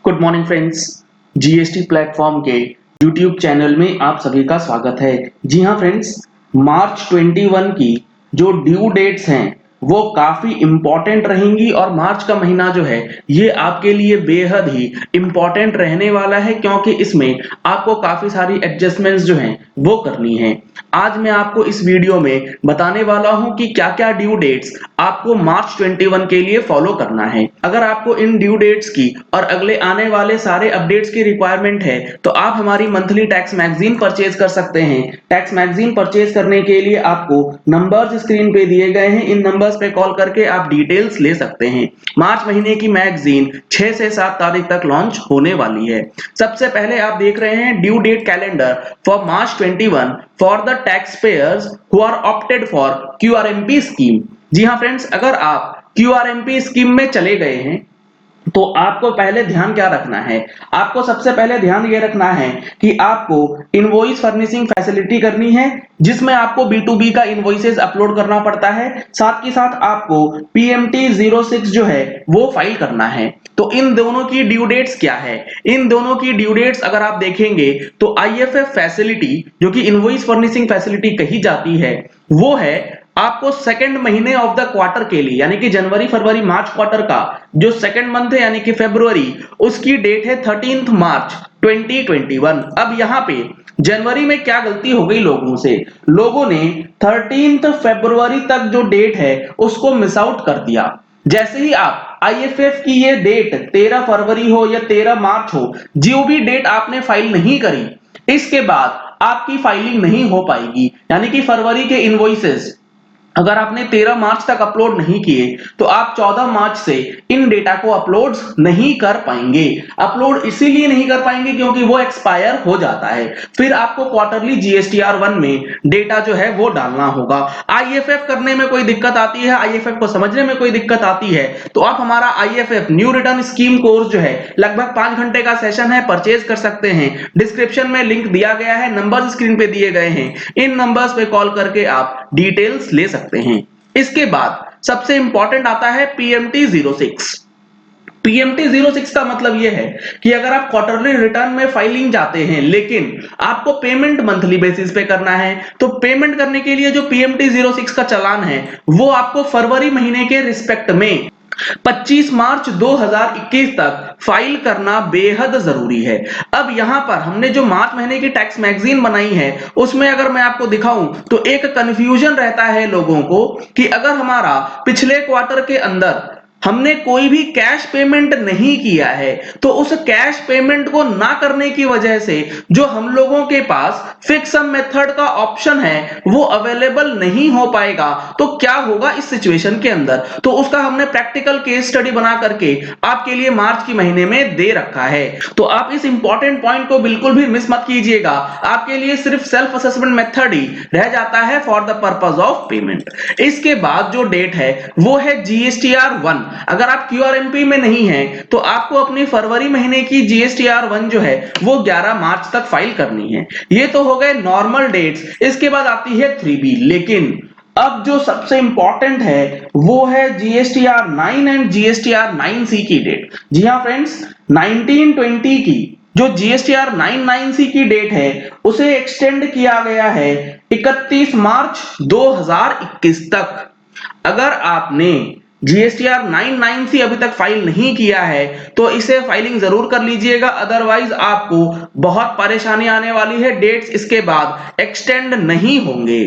Good morning friends. GST platform के YouTube channel में आप सभी का स्वागत है। जी हाँ फ्रेंड्स, मार्च 21 की जो ड्यू डेट्स हैं वो काफी इंपॉर्टेंट रहेंगी और मार्च का महीना जो है ये आपके लिए बेहद ही इंपॉर्टेंट रहने वाला है, क्योंकि इसमें आपको काफी सारी एडजस्टमेंट्स जो हैं वो करनी है। आज मैं आपको इस वीडियो में बताने वाला हूं कि क्या क्या ड्यू डेट्स आपको मार्च 21 के लिए फॉलो करना है। अगर आपको इन ड्यू डेट्स की और अगले आने वाले सारे अपडेट्स की रिक्वायरमेंट है तो आप हमारी मंथली टैक्स मैगजीन परचेज कर सकते हैं। टैक्स मैगजीन परचेज करने के लिए आपको नंबर्स स्क्रीन पे दिए गए हैं, इन नंबर्स पे कॉल करके आप डिटेल्स ले सकते हैं। मार्च महीने की मैगजीन 6 से 7 तारीख तक लॉन्च होने वाली है। सबसे पहले आप देख रहे हैं due date calendar for March 21 for the tax payers who are opted for QRMP scheme. जी हाँ फ्रेंड्स, अगर आप क्यूआरएमपी स्कीम में चले गए हैं तो आपको पहले ध्यान क्या रखना है? आपको सबसे पहले ध्यान ये रखना है कि आपको इनवॉइस फर्निशिंग फैसिलिटी करनी है, जिसमें आपको B2B का इनवॉइसेस अपलोड करना पड़ता है। साथ ही साथ आपको PMT 06 जो है वो फाइल करना है। तो इन दोनों की ड्यू डेट्स क्या है? इन दोनों की ड्यू डेट्स अगर आप देखेंगे तो IFF फैसिलिटी, जो कि इनवॉइस फर्निशिंग फैसिलिटी कही जाती है, वो है आपको सेकंड महीने ऑफ द क्वार्टर के लिए, यानी कि जनवरी फरवरी मार्च क्वार्टर का जो सेकंड मंथ है यानी कि फरवरी, उसकी डेट है 13 मार्च 2021। अब यहाँ पे जनवरी में क्या गलती हो गई लोगों से? लोगों ने 13 फरवरी तक जो डेट है उसको मिस आउट कर दिया। जैसे ही आप IFF की ये डेट 13 फरवरी हो या 13 मार्च हो, जो भी डेट आपने फाइल नहीं करी, इसके बाद आपकी फाइलिंग नहीं हो पाएगी। यानी कि फरवरी के इनवॉइसेस अगर आपने 13 मार्च तक अपलोड नहीं किए तो आप 14 मार्च से इन डेटा को अपलोड नहीं कर पाएंगे। अपलोड इसीलिए नहीं कर पाएंगे क्योंकि वो एक्सपायर हो जाता है। फिर आपको क्वार्टरली GSTR 1 में डेटा जो है वो डालना होगा। IFF करने में कोई दिक्कत आती है, IFF को समझने में कोई दिक्कत आती है, तो आप हमारा IFF new return scheme course जो है लगभग 5 घंटे का सेशन है, परचेज कर सकते हैं। डिस्क्रिप्शन में लिंक दिया गया है, नंबर स्क्रीन पे दिए गए हैं, इन नंबर्स पे कॉल करके आप डिटेल्स ले सकते हैं। इसके बाद सबसे इंपॉर्टेंट आता है PMT 06। PMT 06 का मतलब यह है कि अगर आप क्वार्टरली रिटर्न में फाइलिंग जाते हैं लेकिन आपको पेमेंट मंथली बेसिस पे करना है, तो पेमेंट करने के लिए जो PMT 06 का चालान है वो आपको फरवरी महीने के रिस्पेक्ट में 25 मार्च 2021 तक फाइल करना बेहद जरूरी है। अब यहां पर हमने जो मार्च महीने की टैक्स मैगजीन बनाई है उसमें अगर मैं आपको दिखाऊं तो एक कंफ्यूजन रहता है लोगों को कि अगर हमारा पिछले क्वार्टर के अंदर हमने कोई भी कैश पेमेंट नहीं किया है तो उस कैश पेमेंट को ना करने की वजह से जो हम लोगों के पास फिक्स सम मेथड का ऑप्शन है वो अवेलेबल नहीं हो पाएगा। तो क्या होगा इस सिचुएशन के अंदर, तो उसका हमने प्रैक्टिकल केस स्टडी बना करके आपके लिए मार्च के महीने में दे रखा है। तो आप इस इंपॉर्टेंट पॉइंट को बिल्कुल भी मिस मत कीजिएगा। आपके लिए सिर्फ सेल्फ असेसमेंट मेथड ही रह जाता है for the purpose of payment. इसके बाद जो डेट है वो है GSTR 1। अगर आप QRMP में नहीं है तो आपको अपनी फरवरी महीने की GSTR 1 जो है वो 11 मार्च तक फाइल करनी है। ये तो हो गए नॉर्मल डेट्स। इसके बाद आती है 3B, लेकिन अब जो सबसे इंपॉर्टेंट है वो है GSTR 9 एंड GSTR 9C की डेट। जी हाँ फ्रेंड्स, 1920 की जो GSTR 99C की डेट है उसे एक्सटेंड किया गया है 31 मार्च 2021 तक। अगर आपने GSTR 99C अभी तक फाइल नहीं किया है तो इसे फाइलिंग जरूर कर लीजिएगा, अदरवाइज आपको बहुत परेशानी आने वाली है। डेट्स इसके बाद एक्सटेंड नहीं होंगे।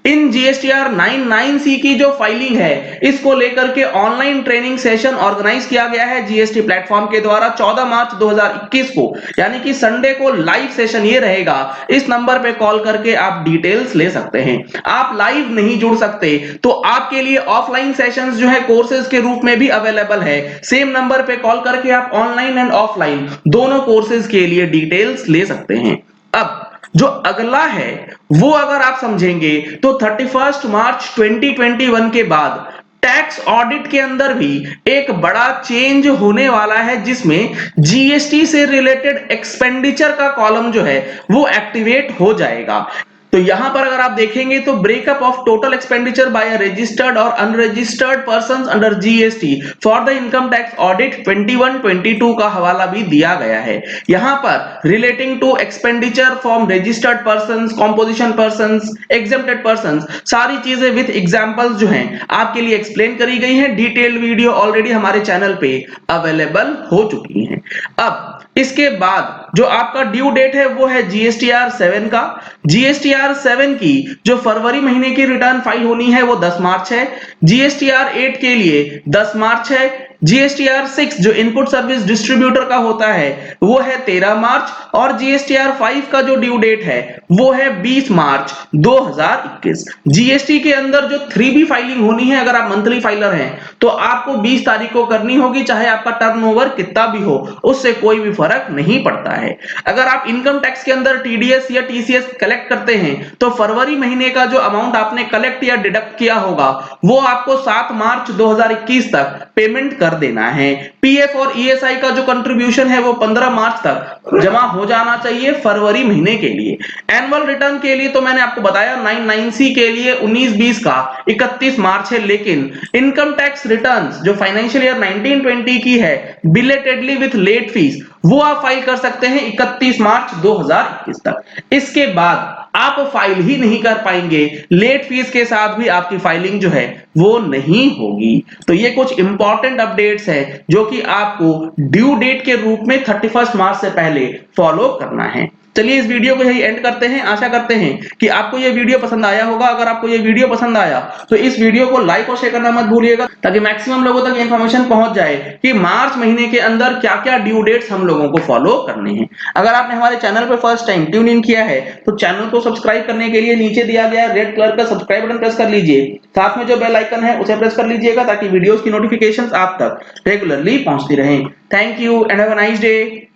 इन GSTR 99C की जो फाइलिंग है इसको लेकर के ऑनलाइन ट्रेनिंग सेशन ऑर्गेनाइज किया गया है जीएसटी प्लेटफॉर्म के द्वारा 14 मार्च 2021 को, यानी कि संडे को लाइव सेशन ये रहेगा। इस नंबर पे कॉल करके आप डिटेल्स ले सकते हैं। आप लाइव नहीं जुड़ सकते तो आपके लिए ऑफलाइन सेशंस जो है कोर्सेज के रूप में भी अवेलेबल है। सेम नंबर पे कॉल करके आप ऑनलाइन एंड ऑफलाइन दोनों कोर्सेज के लिए डिटेल्स ले सकते हैं। अब जो अगला है वो अगर आप समझेंगे तो 31 मार्च 2021 के बाद टैक्स ऑडिट के अंदर भी एक बड़ा चेंज होने वाला है, जिसमें जीएसटी से रिलेटेड एक्सपेंडिचर का कॉलम जो है वो एक्टिवेट हो जाएगा। तो यहां पर अगर आप देखेंगे तो breakup of total expenditure by registered और unregistered persons under GST for the income tax audit 21-22 का हवाला भी दिया गया है। यहां पर relating to expenditure from registered persons, composition persons, exempted persons, सारी चीजें विद एग्जांपल्स जो हैं आपके लिए एक्सप्लेन करी गई हैं। डिटेल्ड वीडियो ऑलरेडी हमारे चैनल पे अवेलेबल हो चुकी हैं। अब इसके बाद जो आपका ड्यू डेट है वो है जीएसटीआर 7 का। जीएसटीआर 7 की जो फरवरी महीने की रिटर्न फाइल होनी है वो 10 मार्च है। जीएसटीआर 8 के लिए 10 मार्च है। जीएसटीआर 6 जो इनपुट सर्विस डिस्ट्रीब्यूटर का होता है वो है 13 मार्च और जीएसटीआर 5 का जो ड्यू डेट है वो है 20 मार्च 2021। जीएसटी के अंदर जो 3B फाइलिंग होनी है, अगर आप मंथली फाइलर हैं तो आपको 20 तारीख को करनी होगी, चाहे आपका टर्नओवर कितना भी हो, उससे कोई भी फर्क नहीं पड़ता है। अगर आप इनकम टैक्स के अंदर टीडीएस या टीसीएस कलेक्ट करते हैं तो फरवरी महीने का जो अमाउंट आपने कलेक्ट या डिडक्ट किया होगा वो आपको 7 मार्च 2021 तक पेमेंट कर देना है। पीएफ और ईएसआई का जो कंट्रीब्यूशन है वो 15 मार्च तक जमा हो जाना चाहिए फरवरी महीने के लिए। एनुअल रिटर्न के लिए तो मैंने आपको बताया 99C के लिए 19-20 का 31 मार्च है, लेकिन इनकम टैक्स रिटर्न्स जो फाइनेंशियल ईयर 19-20 की है बिलेटेडली विथ लेट फीस वो आप फाइल कर सकते हैं 31 मार्च 2021 तक। इसके बाद आप फाइल ही नहीं कर पाएंगे, लेट फीस के साथ भी आपकी फाइलिंग जो है वो नहीं होगी। तो ये कुछ इंपॉर्टेंट अपडेट्स है जो कि आपको ड्यू डेट के रूप में 31 मार्च से पहले फॉलो करना है। चलिए इस वीडियो को यही एंड करते हैं। आशा करते हैं कि आपको ये वीडियो पसंद आया होगा। अगर आपको ये वीडियो पसंद आया तो इस वीडियो को लाइक और शेयर करना मत भूलिएगा, ताकि मैक्सिमम लोगों तक इंफॉर्मेशन पहुंच जाए कि मार्च महीने के अंदर क्या क्या ड्यू डेट्स हम लोगों को फॉलो करने हैं। अगर आपने हमारे चैनल पर फर्स्ट टाइम ट्यून इन किया है तो चैनल को सब्सक्राइब करने के लिए नीचे दिया गया रेड कलर का सब्सक्राइब बटन प्रेस कर लीजिए। साथ में जो बेल आइकन है उसे प्रेस कर लीजिएगा ताकि वीडियोस की नोटिफिकेशंस आप तक रेगुलरली पहुंचती रहें। Thank you and have a nice day.